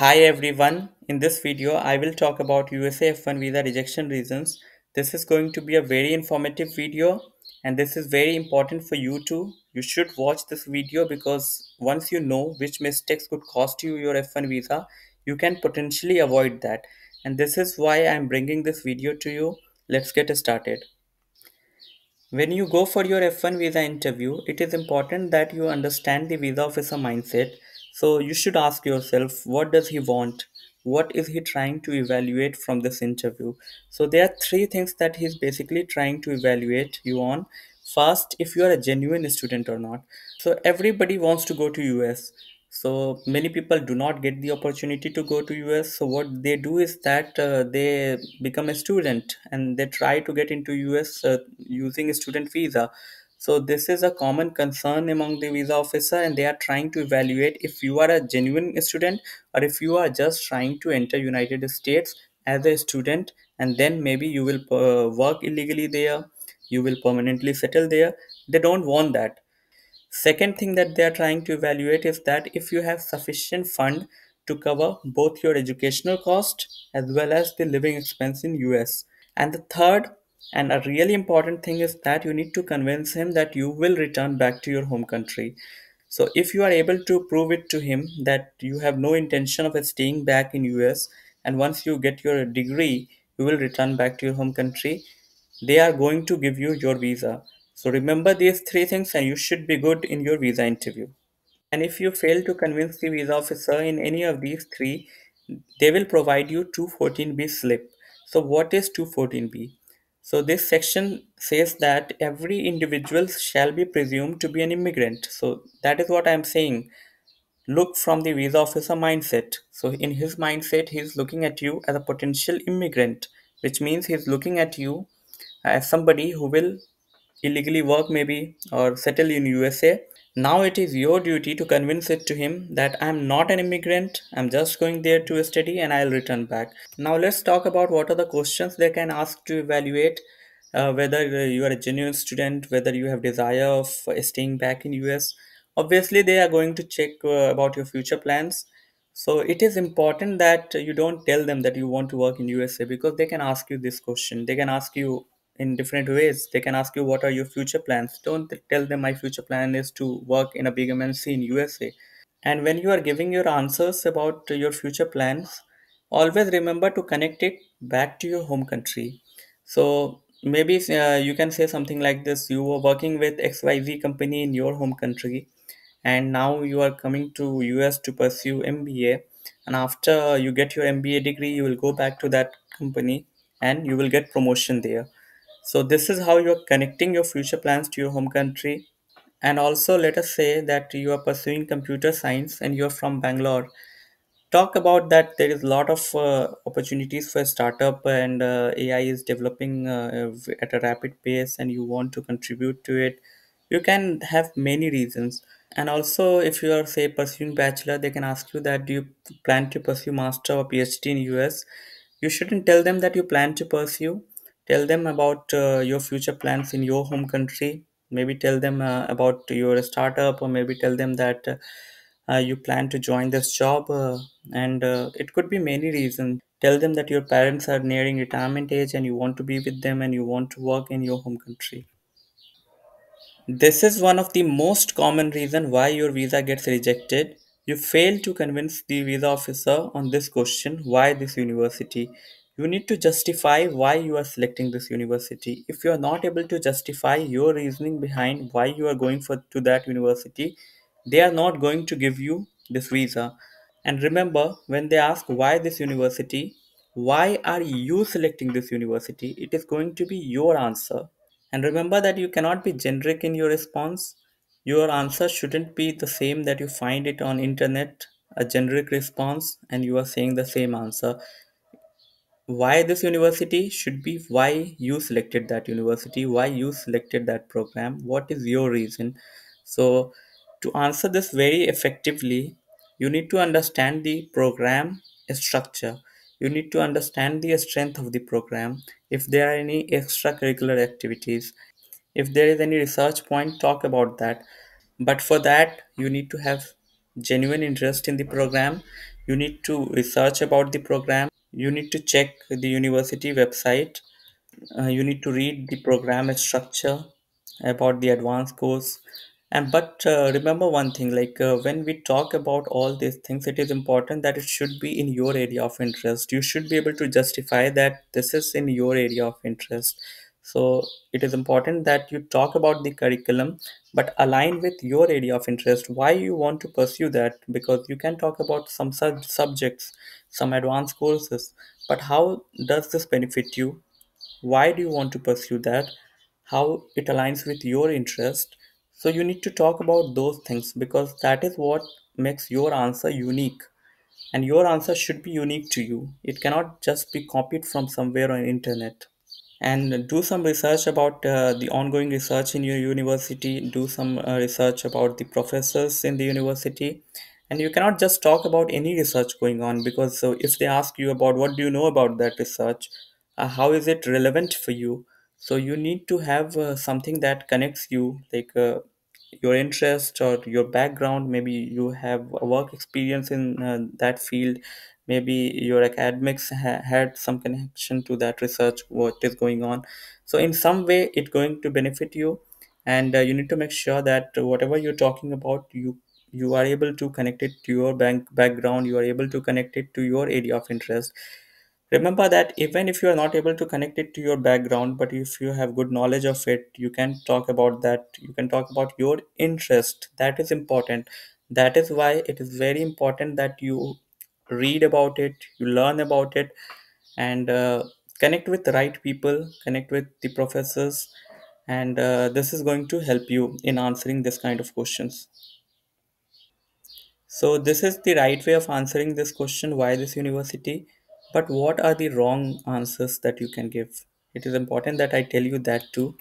Hi everyone. In this video, I will talk about USA F1 visa rejection reasons. This is going to be a very informative video and this is very important for you too. You should watch this video because once you know which mistakes could cost you your F1 visa, you can potentially avoid that. And this is why I'm bringing this video to you. Let's get started. When you go for your F1 visa interview, it is important that you understand the visa officer mindset. So you should ask yourself, what does he want? What is he trying to evaluate from this interview? So there are three things that he's basically trying to evaluate you on. First, if you are a genuine student or not. So everybody wants to go to US. So many people do not get the opportunity to go to US. So what they do is that they become a student and they try to get into US using a student visa. So this is a common concern among the visa officer, and they are trying to evaluate if you are a genuine student or if you are just trying to enter United States as a student, and then maybe you will work illegally there, you will permanently settle there. They don't want that. Second thing that they are trying to evaluate is that if you have sufficient fund to cover both your educational cost as well as the living expense in US. And the third and a really important thing is that you need to convince him that you will return back to your home country. So if you are able to prove it to him that you have no intention of staying back in US, and once you get your degree you will return back to your home country, they are going to give you your visa. So remember these three things and you should be good in your visa interview. And if you fail to convince the visa officer in any of these three, they will provide you 214B slip. So what is 214B? So this section says that every individual shall be presumed to be an immigrant. So that is what I am saying. Look from the visa officer mindset. So in his mindset, he is looking at you as a potential immigrant, which means he is looking at you as somebody who will illegally work maybe or settle in USA. Now it is your duty to convince it to him that I'm not an immigrant, I'm just going there to study and I'll return back. Now let's talk about what are the questions they can ask to evaluate whether you are a genuine student, whether you have desire of staying back in US. Obviously, they are going to check about your future plans. So it is important that you don't tell them that you want to work in USA because they can ask you this question. They can ask you in different ways. They can ask you what are your future plans. Don't tell them my future plan is to work in a big MNC in USA. And when you are giving your answers about your future plans, always remember to connect it back to your home country. So maybe you can say something like this: you were working with XYZ company in your home country, and now you are coming to US to pursue MBA. And after you get your MBA degree, you will go back to that company and you will get promotion there. So this is how you're connecting your future plans to your home country. And also, let us say that you are pursuing computer science and you're from Bangalore. Talk about that there is a lot of opportunities for startup, and AI is developing at a rapid pace and you want to contribute to it. You can have many reasons. And also, if you are, say, pursuing bachelor, they can ask you that do you plan to pursue master or PhD in US. You shouldn't tell them that you plan to pursue. Tell them about your future plans in your home country. Maybe tell them about your startup, or maybe tell them that you plan to join this job, and it could be many reasons. Tell them that your parents are nearing retirement age and you want to be with them and you want to work in your home country. This is one of the most common reason why your visa gets rejected. You fail to convince the visa officer on this question, why this university. You need to justify why you are selecting this university. If you are not able to justify your reasoning behind why you are going for to that university, they are not going to give you this visa. And remember, when they ask why this university, why are you selecting this university, it is going to be your answer. And remember that you cannot be generic in your response. Your answer shouldn't be the same that you find it on internet, a generic response, and you are saying the same answer. Why this university should be why you selected that university, why you selected that program, what is your reason. So to answer this very effectively, you need to understand the program structure. You need to understand the strength of the program, if there are any extracurricular activities, if there is any research point, talk about that. But for that, you need to have genuine interest in the program. You need to research about the program. You need to check the university website. You need to read the program structure about the advanced course. And but remember one thing, when we talk about all these things, it is important that it should be in your area of interest. You should be able to justify that this is in your area of interest. So it is important that you talk about the curriculum but align with your area of interest, why you want to pursue that, because you can talk about some subjects, some advanced courses, but how does this benefit you? Why do you want to pursue that? How it aligns with your interest? So you need to talk about those things, because that is what makes your answer unique, and your answer should be unique to you. It cannot just be copied from somewhere on internet. And do some research about the ongoing research in your university. Do some research about the professors in the university. And you cannot just talk about any research going on, because if they ask you about what do you know about that research, how is it relevant for you, so you need to have something that connects you, your interest or your background. Maybe you have a work experience in that field. Maybe your academics had some connection to that research, what is going on. So in some way it's going to benefit you, and you need to make sure that whatever you're talking about, you are able to connect it to your background. You are able to connect it to your area of interest. Remember that even if you are not able to connect it to your background, but if you have good knowledge of it, you can talk about that. You can talk about your interest. That is important. That is why it is very important that you read about it, you learn about it, and connect with the right people, connect with the professors, and this is going to help you in answering this kind of questions. So this is the right way of answering this question, why this university? But what are the wrong answers that you can give? It is important that I tell you that too.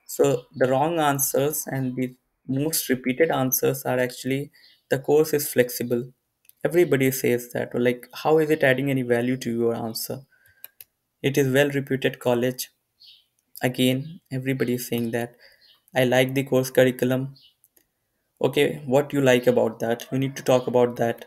So the wrong answers and the most repeated answers are actually the course is flexible. Everybody says that, or like, how is it adding any value to your answer? It is well reputed college. Again, everybody is saying that. I like the course curriculum. Okay, what you like about that? You need to talk about that.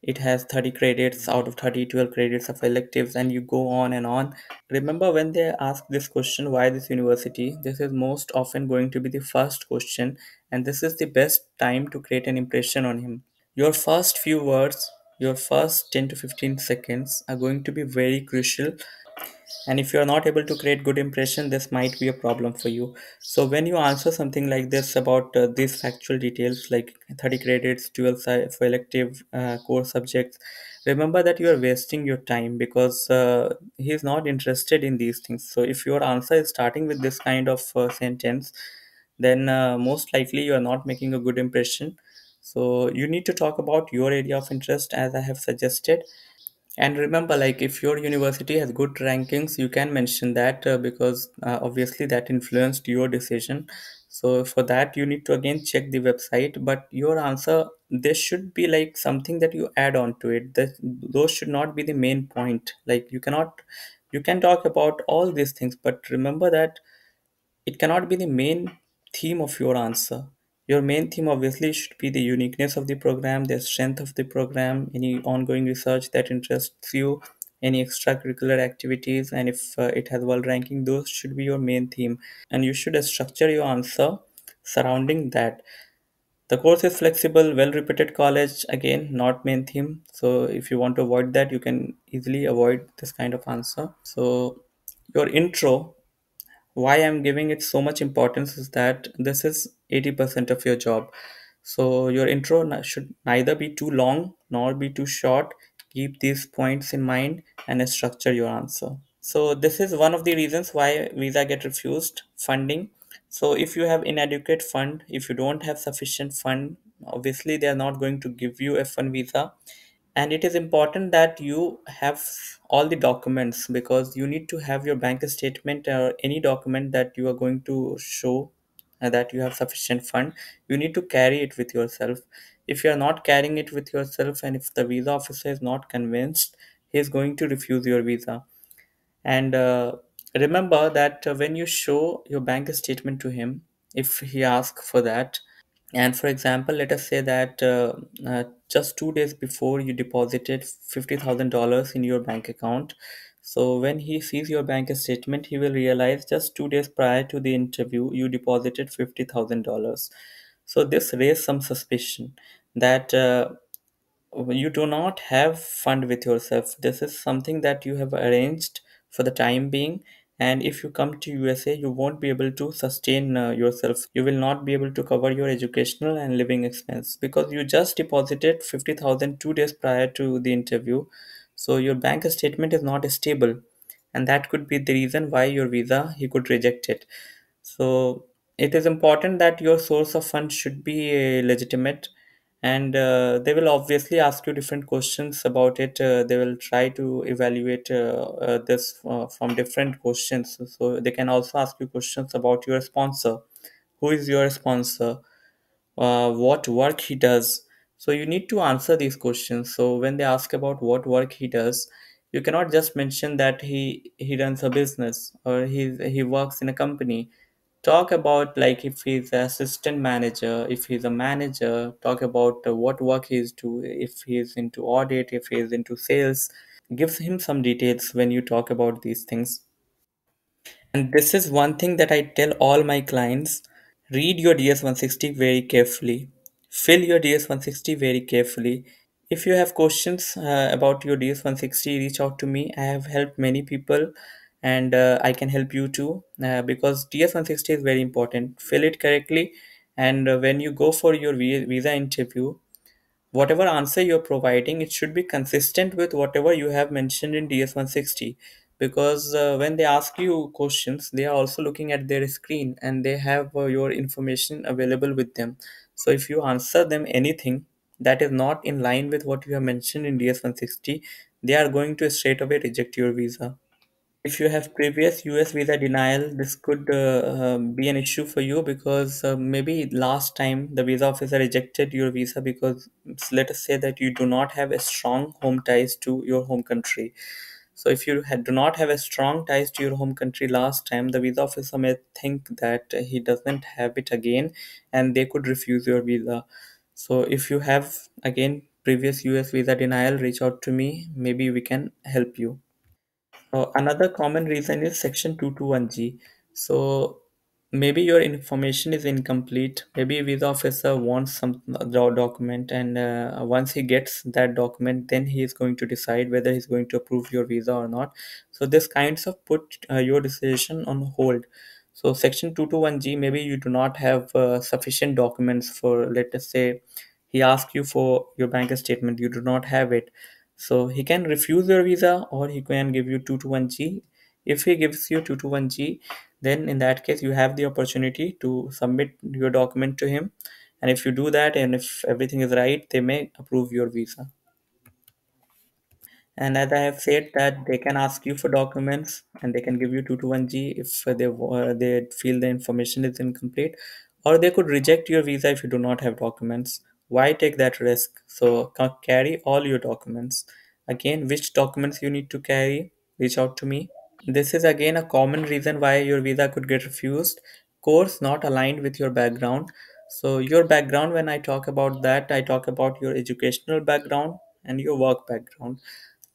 It has 30 credits out of 30, 12 credits of electives, and you go on and on. Remember, when they ask this question, why this university, this is most often going to be the first question, and this is the best time to create an impression on him. Your first few words, your first 10 to 15 seconds are going to be very crucial, and if you are not able to create good impression, this might be a problem for you. So when you answer something like this about these factual details, like 30 credits, 12 for elective core subjects, remember that you are wasting your time, because he is not interested in these things. So if your answer is starting with this kind of sentence, then most likely you are not making a good impression. So you need to talk about your area of interest, as I have suggested. And remember, like, if your university has good rankings, you can mention that, because obviously that influenced your decision. So for that, you need to again check the website. But your answer, this should be like something that you add on to it. That those should not be the main point. Like, you cannot, you can talk about all these things, but remember that it cannot be the main theme of your answer. Your main theme obviously should be the uniqueness of the program, the strength of the program, any ongoing research that interests you, any extracurricular activities, and if it has world ranking, those should be your main theme. And you should structure your answer surrounding that. The course is flexible, well reputed college, again, not main theme. So if you want to avoid that, you can easily avoid this kind of answer. So your intro, why I'm giving it so much importance is that this is 80% of your job. So your intro should neither be too long nor be too short. Keep these points in mind and structure your answer. So this is one of the reasons why visa get refused, funding. So if you have inadequate fund, if you don't have sufficient fund, obviously they are not going to give you F1 visa. And it is important that you have all the documents, because you need to have your bank statement or any document that you are going to show that you have sufficient fund. You need to carry it with yourself. If you are not carrying it with yourself, and if the visa officer is not convinced, he is going to refuse your visa. And remember that when you show your bank statement to him, if he asks for that, And for example, let us say that just 2 days before you deposited $50,000 in your bank account. So when he sees your bank statement, he will realize just 2 days prior to the interview, you deposited $50,000. So this raised some suspicion that you do not have fund with yourself. This is something that you have arranged for the time being, and if you come to USA, you won't be able to sustain yourself. You will not be able to cover your educational and living expense because you just deposited 50,000 2 days prior to the interview. So your bank statement is not stable, and that could be the reason why your visa he could reject it. So it is important that your source of funds should be legitimate, and they will obviously ask you different questions about it. They will try to evaluate this from different questions. So they can also ask you questions about your sponsor. Who is your sponsor? What work he does? So you need to answer these questions. So when they ask about what work he does, you cannot just mention that he runs a business or he works in a company. Talk about like if he's an assistant manager, if he's a manager. Talk about what work he's do, if he's into audit, if he's into sales. Give him some details when you talk about these things. And this is one thing that I tell all my clients: read your DS 160 very carefully, fill your DS 160 very carefully. If you have questions about your DS 160, reach out to me. I have helped many people, and I can help you too, because DS 160 is very important. Fill it correctly, and when you go for your visa interview, whatever answer you're providing, it should be consistent with whatever you have mentioned in DS 160, because when they ask you questions, they are also looking at their screen and they have your information available with them. So if you answer them anything that is not in line with what you have mentioned in DS 160, they are going to straight away reject your visa. If you have previous US visa denial, this could be an issue for you, because maybe last time the visa officer rejected your visa because let us say that you do not have a strong home ties to your home country. So if you do not have a strong ties to your home country last time, the visa officer may think that he doesn't have it again, and they could refuse your visa. So if you have again previous US visa denial, reach out to me. Maybe we can help you. Another common reason is Section 221G. So maybe your information is incomplete. Maybe visa officer wants some document, and once he gets that document, then he is going to decide whether he's going to approve your visa or not. So this kinds of put your decision on hold. So Section 221G, maybe you do not have sufficient documents for, let us say, he asks you for your bank statement, you do not have it. So he can refuse your visa or he can give you 221G. If he gives you 221G, then in that case you have the opportunity to submit your document to him. And if you do that and if everything is right, they may approve your visa. And as I have said that they can ask you for documents and they can give you 221G if they feel the information is incomplete, or they could reject your visa if you do not have documents. Why take that risk? So carry all your documents. Again, which documents you need to carry? Reach out to me. This is again a common reason why your visa could get refused. Course not aligned with your background. So your background, when I talk about that, I talk about your educational background and your work background.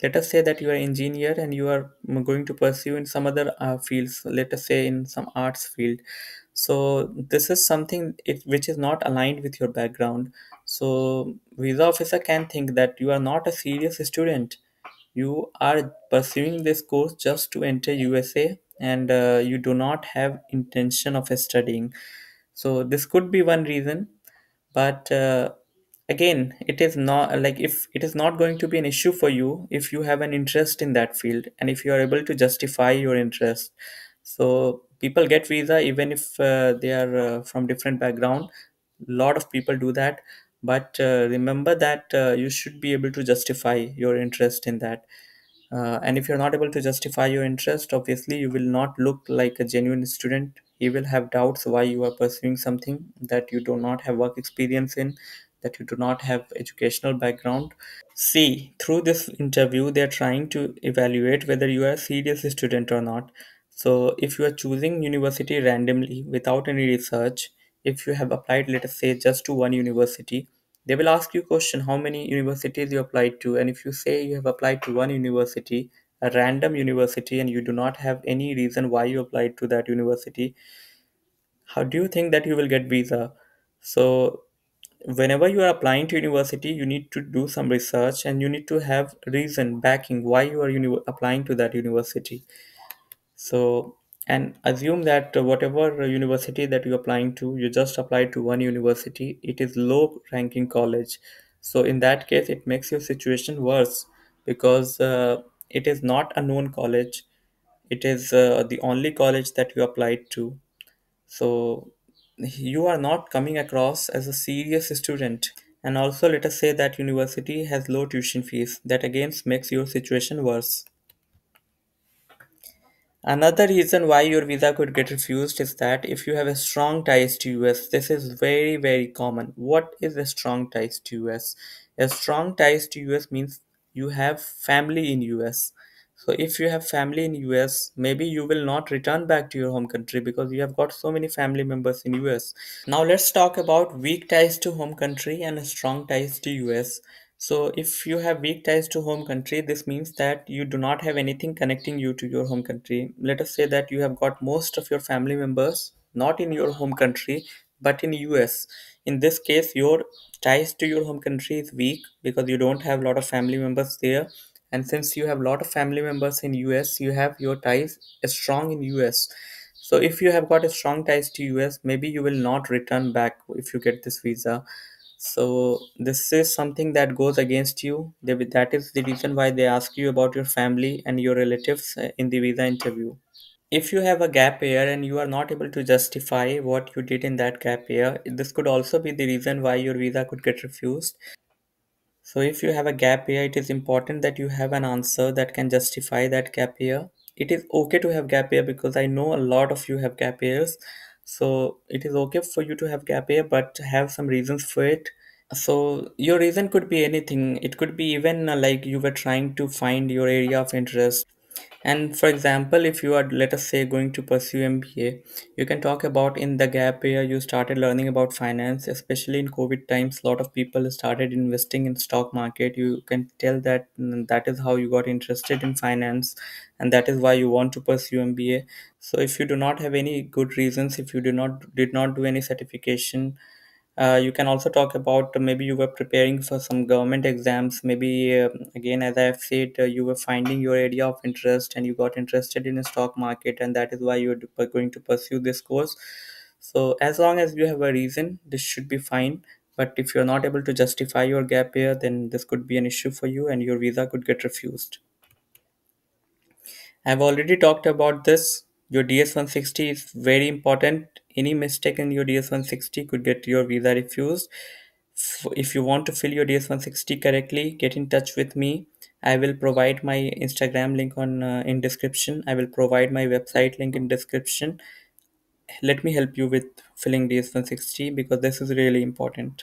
Let us say that you are an engineer and you are going to pursue in some other fields, let us say in some arts field. So this is something which is not aligned with your background. So visa officer can think that you are not a serious student. You are pursuing this course just to enter USA, and you do not have intention of studying. So this could be one reason, but again, it is not like, if it is not going to be an issue for you if you have an interest in that field and if you are able to justify your interest. So people get visa even if they are from different background. A lot of people do that, but remember that you should be able to justify your interest in that. And if you're not able to justify your interest, obviously you will not look like a genuine student. You will have doubts why you are pursuing something that you do not have work experience in, that you do not have educational background. See, through this interview, they're trying to evaluate whether you are a serious student or not. So if you are choosing university randomly without any research, if you have applied, let us say, just to one university, they will ask you question how many universities you applied to. And if you say you have applied to one university, a random university, and you do not have any reason why you applied to that university, how do you think that you will get visa? So whenever you are applying to university, you need to do some research and you need to have reason backing why you are applying to that university. So, and assume that whatever university that you're applying to, you just applied to one university, it is low ranking college. So in that case, it makes your situation worse because it is not a known college. It is the only college that you applied to. So you are not coming across as a serious student. And also, let us say that university has low tuition fees. That again makes your situation worse. Another reason why your visa could get refused is that if you have a strong ties to US, this is very very common. What is a strong ties to US? A strong ties to US means you have family in US. So if you have family in US, maybe you will not return back to your home country because you have got so many family members in US. Now let's talk about weak ties to home country and strong ties to US. So if you have weak ties to home country, this means that you do not have anything connecting you to your home country. Let us say that you have got most of your family members not in your home country but in US. In this case, your ties to your home country is weak because you don't have a lot of family members there. And since you have a lot of family members in US, you have your ties strong in US. So if you have got a strong ties to US, maybe you will not return back if you get this visa. So this is something that goes against you. That is the reason why they ask you about your family and your relatives in the visa interview. If you have a gap year and you are not able to justify what you did in that gap year, this could also be the reason why your visa could get refused. So if you have a gap year, it is important that you have an answer that can justify that gap year. It is okay to have gap year because I know a lot of you have gap years. So it is okay for you to have gap year, but have some reasons for it. So your reason could be anything. It could be even like you were trying to find your area of interest. And for example, if you are, let us say, going to pursue MBA, you can talk about in the gap year you started learning about finance, especially in COVID times. A lot of people started investing in stock market. You can tell that that is how you got interested in finance, and that is why you want to pursue MBA. So if you do not have any good reasons, if you did not do any certification, you can also talk about maybe you were preparing for some government exams. Maybe again, as I have said, you were finding your area of interest and you got interested in the stock market, and that is why you're going to pursue this course. So as long as you have a reason, this should be fine. But if you're not able to justify your gap year, then this could be an issue for you, and your visa could get refused. I've already talked about this. Your DS-160 is very important. Any mistake in your DS-160 could get your visa refused. If you want to fill your DS-160 correctly, get in touch with me. I will provide my Instagram link on in description. I will provide my website link in description. Let me help you with filling DS-160 because this is really important.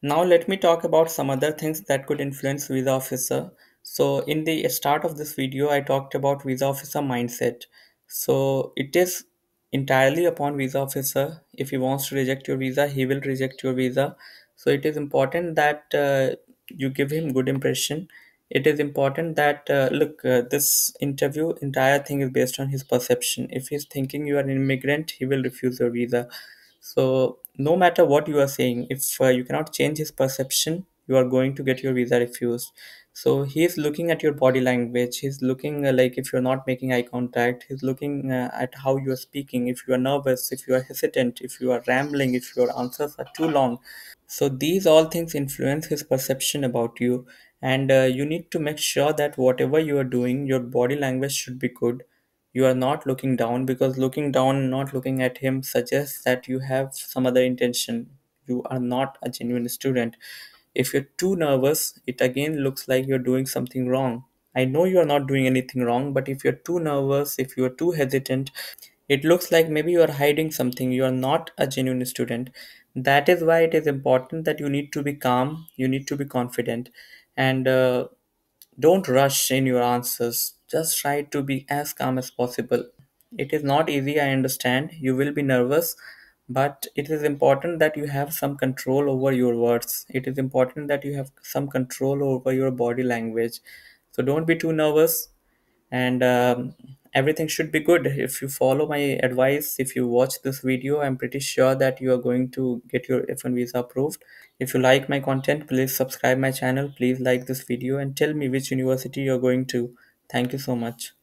Now let me talk about some other things that could influence visa officer. So in the start of this video, I talked about visa officer mindset. So it is entirely upon visa officer. If he wants to reject your visa, he will reject your visa. So it is important that you give him good impression. It is important that look, this interview entire thing is based on his perception. If he's thinking you are an immigrant, he will refuse your visa. So no matter what you are saying, if you cannot change his perception, you are going to get your visa refused. So he is looking at your body language. He's looking like if you're not making eye contact. He's looking at how you are speaking. If you are nervous, if you are hesitant, if you are rambling, if your answers are too long. So these all things influence his perception about you, and you need to make sure that whatever you are doing, your body language should be good. You are not looking down because looking down, not looking at him suggests that you have some other intention. You are not a genuine student. If you're too nervous, it again looks like you're doing something wrong. I know you are not doing anything wrong, but if you're too nervous, if you're too hesitant, it looks like maybe you are hiding something. You are not a genuine student. That is why it is important that you need to be calm, you need to be confident, and don't rush in your answers. Just try to be as calm as possible. It is not easy, I understand. You will be nervous, But it is important that you have some control over your words. It is important that you have some control over your body language. So don't be too nervous, and everything should be good. If you follow my advice, if you watch this video, I'm pretty sure that you are going to get your F1 visa approved. If you like my content, please subscribe my channel, please like this video, and tell me which university you're going to. Thank you so much.